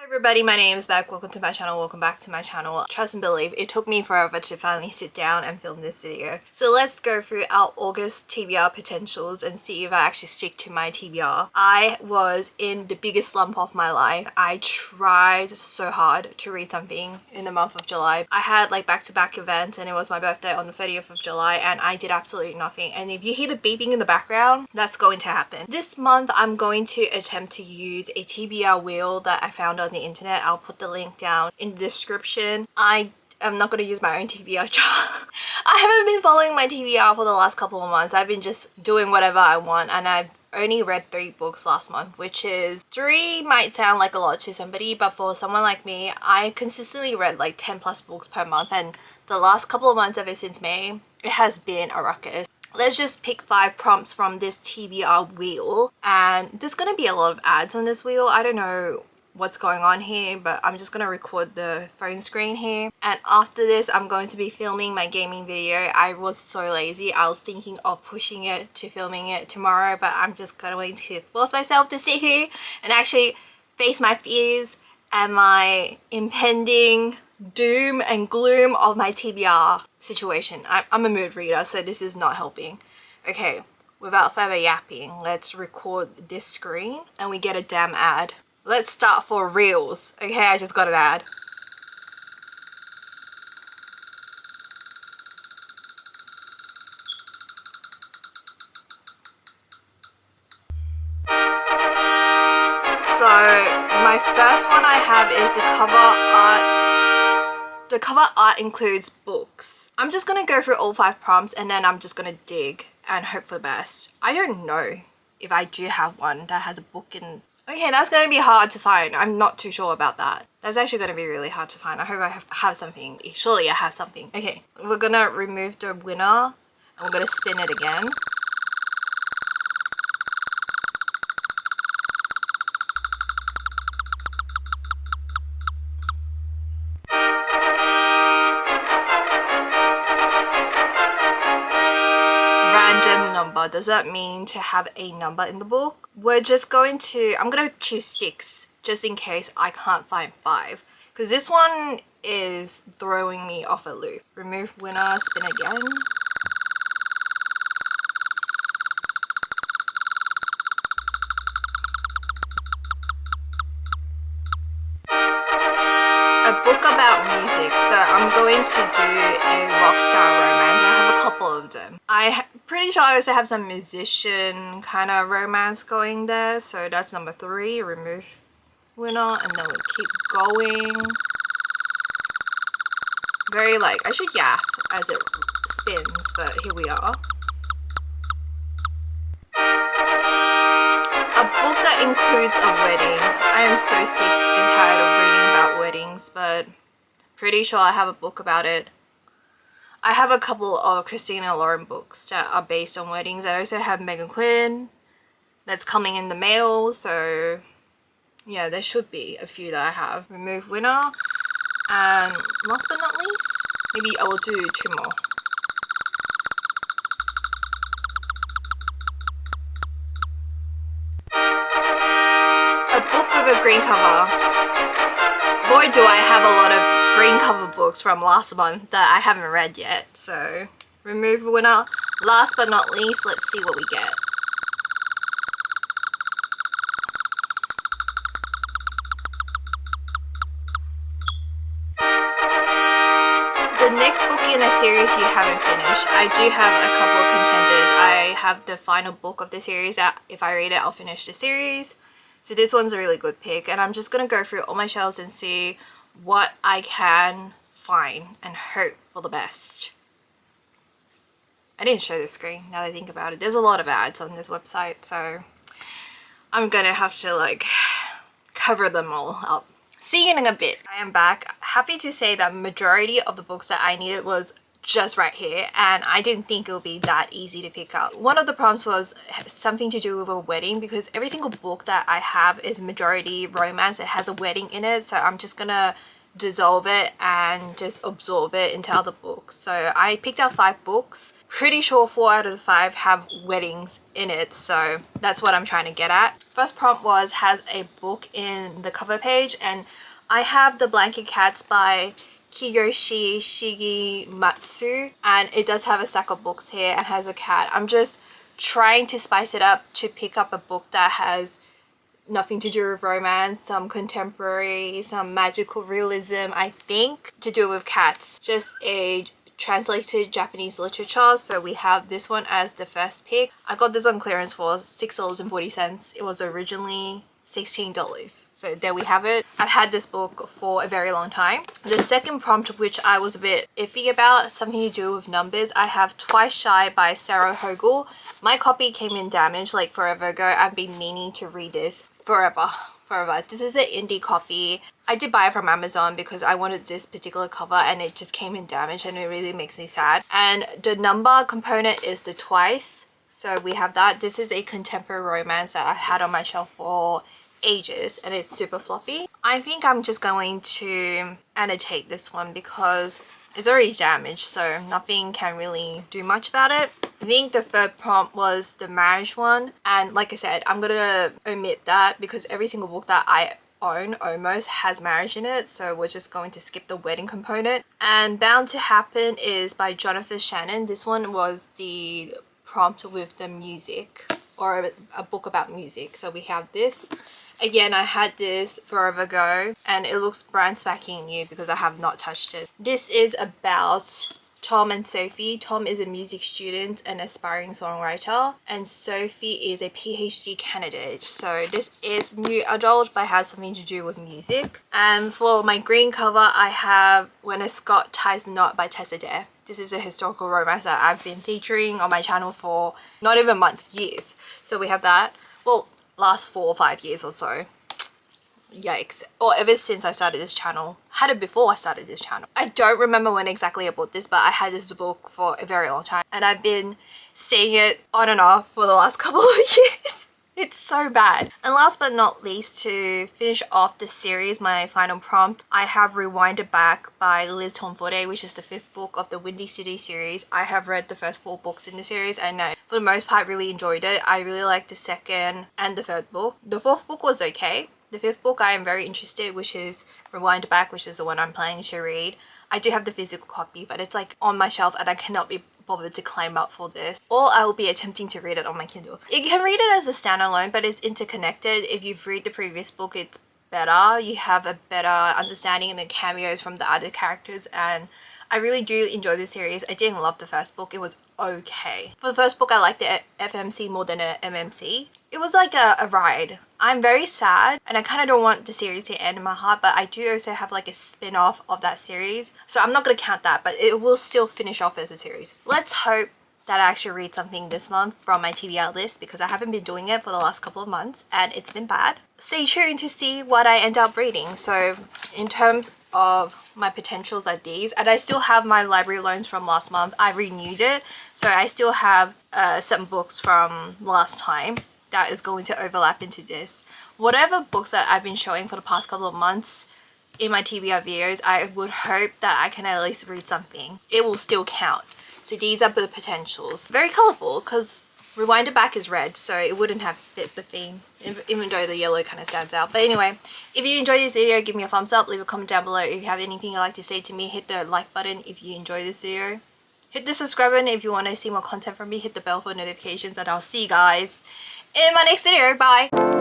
Everybody, my name is Beck. Welcome to my channel. Welcome back to my channel. Trust and believe, it took me forever to finally sit down and film this video. So let's go through our August TBR potentials and see if I actually stick to my TBR. I was in the biggest slump of my life. I tried so hard to read something in the month of July. I had like back-to-back events and it was my birthday on the 30th of July and I did absolutely nothing. And if you hear the beeping in the background, that's going to happen. This month, I'm going to attempt to use a TBR wheel that I found on the internet. I'll put the link down in the description. I'm not going to use my own TBR chart. I haven't been following my TBR for the last couple of months. I've been just doing whatever I want and I've only read 3 books last month, which is 3 might sound like a lot to somebody, but for someone like me, I consistently read like 10 plus books per month, and the last couple of months ever since May, it has been a ruckus. Let's just pick 5 prompts from this TBR wheel, and there's going to be a lot of ads on this wheel. I don't know what's going on here, but I'm just gonna record the phone screen here, and after this I'm going to be filming my gaming video. I was so lazy. I was thinking of pushing it to filming it tomorrow, but I'm just going to force myself to sit here and actually face my fears and my impending doom and gloom of my TBR situation. I'm a mood reader, so this is not helping. Okay, without further yapping, let's record this screen and we get a damn ad. Let's start for reals. Okay, I just got an ad. So my first one I have is the cover art. The cover art includes books. I'm just gonna go through all 5 prompts and then I'm just gonna dig and hope for the best. I don't know if I do have one that has a book in. Okay, that's going to be hard to find. I'm not too sure about that. That's actually going to be really hard to find. I hope I have something. Surely I have something. Okay, we're going to remove the winner and we're going to spin it again. Random number. Does that mean to have a number in the book? We're just going to, I'm going to choose 6 just in case I can't find 5, because this one is throwing me off a loop. Remove winner, spin again. A book about music, so I'm going to do a rockstar romance. I have a couple of them. I'm pretty sure I also have some musician kind of romance going there, so that's number 3. Remove winner, and then we keep going. Very like, I should yap as it spins, but here we are. A book that includes a wedding. I am so sick and tired of reading about weddings, but pretty sure I have a book about it. I have a couple of Christina Lauren books that are based on weddings. I also have Megan Quinn that's coming in the mail, so yeah, there should be a few that I have. Remove winner, and last but not least, maybe I will do 2 more. A book with a green cover. Boy, do I have a lot of green cover books from last month that I haven't read yet. So remove winner. Last but not least, let's see what we get. The next book in a series you haven't finished. I do have a couple of contenders. I have the final book of the series that if I read it, I'll finish the series. So this one's a really good pick, and I'm just going to go through all my shelves and see what I can find and hope for the best. I didn't show the screen now that I think about it. There's a lot of ads on this website, so I'm going to have to like cover them all up. See you in a bit. I am back. Happy to say that majority of the books that I needed was just right here, and I didn't think it would be that easy to pick up. One of the prompts was something to do with a wedding, because every single book that I have is majority romance. It has a wedding in it, so I'm just gonna dissolve it and just absorb it into other books. So I picked out 5 books. pretty sure 4 out of the 5 have weddings in it, so that's what I'm trying to get at. First prompt has a book in the cover page, and I have The Blanket Cats by Kiyoshi Shigematsu, and it does have a stack of books here and has a cat. I'm just trying to spice it up to pick up a book that has nothing to do with romance, some contemporary, some magical realism, I think, to do with cats. Just a translated Japanese literature. So we have this one as the first pick. I got this on clearance for $6.40. It was originally $16. So there we have it. I've had this book for a very long time. The second prompt, which I was a bit iffy about, something to do with numbers, I have Twice Shy by Sarah Hogel. My copy came in damaged like forever ago. I've been meaning to read this forever. This is an indie copy. I did buy it from Amazon because I wanted this particular cover and it just came in damaged, and it really makes me sad. And the number component is the twice. So we have that. This is a contemporary romance that I've had on my shelf for ages, and it's super floppy. I think I'm just going to annotate this one because it's already damaged, so nothing can really do much about it. I think the third prompt was the marriage one, and like I said, I'm gonna omit that because every single book that I own almost has marriage in it, so we're just going to skip the wedding component. And Bound to Happen is by Jonathan Shannon. This one was the prompt with the music, or a book about music. So we have this. Again, I had this forever ago and it looks brand spanking new because I have not touched it. This is about Tom and Sophie. Tom is a music student and aspiring songwriter, and Sophie is a PhD candidate. So this is new adult but has something to do with music. And for my green cover, I have When a Scot Ties the Knot by Tessa Dare. This is a historical romance that I've been featuring on my channel for not even months, years. So we have that. Well, last 4 or 5 years or so. Yikes. Or ever since I started this channel. Had it before I started this channel. I don't remember when exactly I bought this, but I had this book for a very long time, and I've been seeing it on and off for the last couple of years. It's so bad. And last but not least, to finish off the series, my final prompt, I have Rewind It Back by Liz Tomforde, which is the 5th book of the Windy City series. I have read the first 4 books in the series, and I, for the most part, really enjoyed it. I really liked the 2nd and the 3rd book. The 4th book was okay. The 5th book I am very interested, which is Rewind It Back, which is the one I'm planning to read. I do have the physical copy, but it's like on my shelf and I cannot be bothered to climb up for this, or I will be attempting to read it on my Kindle. You can read it as a standalone, but it's interconnected. If you've read the previous book, it's better. You have a better understanding and the cameos from the other characters, and I really do enjoy the series. I didn't love the first book. It was okay. For the first book, I liked the FMC more than a MMC. It was like a ride. I'm very sad and I kind of don't want the series to end in my heart, but I do also have like a spin-off of that series. So I'm not going to count that, but it will still finish off as a series. Let's hope that I actually read something this month from my TBR list, because I haven't been doing it for the last couple of months and it's been bad. Stay tuned to see what I end up reading. So in terms of my potentials are these, and I still have my library loans from last month. I renewed it, so I still have some books from last time that is going to overlap into this. Whatever books that I've been showing for the past couple of months in my TBR videos, I would hope that I can at least read something. It will still count. So these are the potentials. Very colourful, because Rewind It Back is red, so it wouldn't have fit the theme, even though the yellow kind of stands out. But anyway, if you enjoyed this video, give me a thumbs up, leave a comment down below. If you have anything you'd like to say to me, hit the like button if you enjoyed this video. Hit the subscribe button if you want to see more content from me. Hit the bell for notifications, and I'll see you guys in my next video. Bye!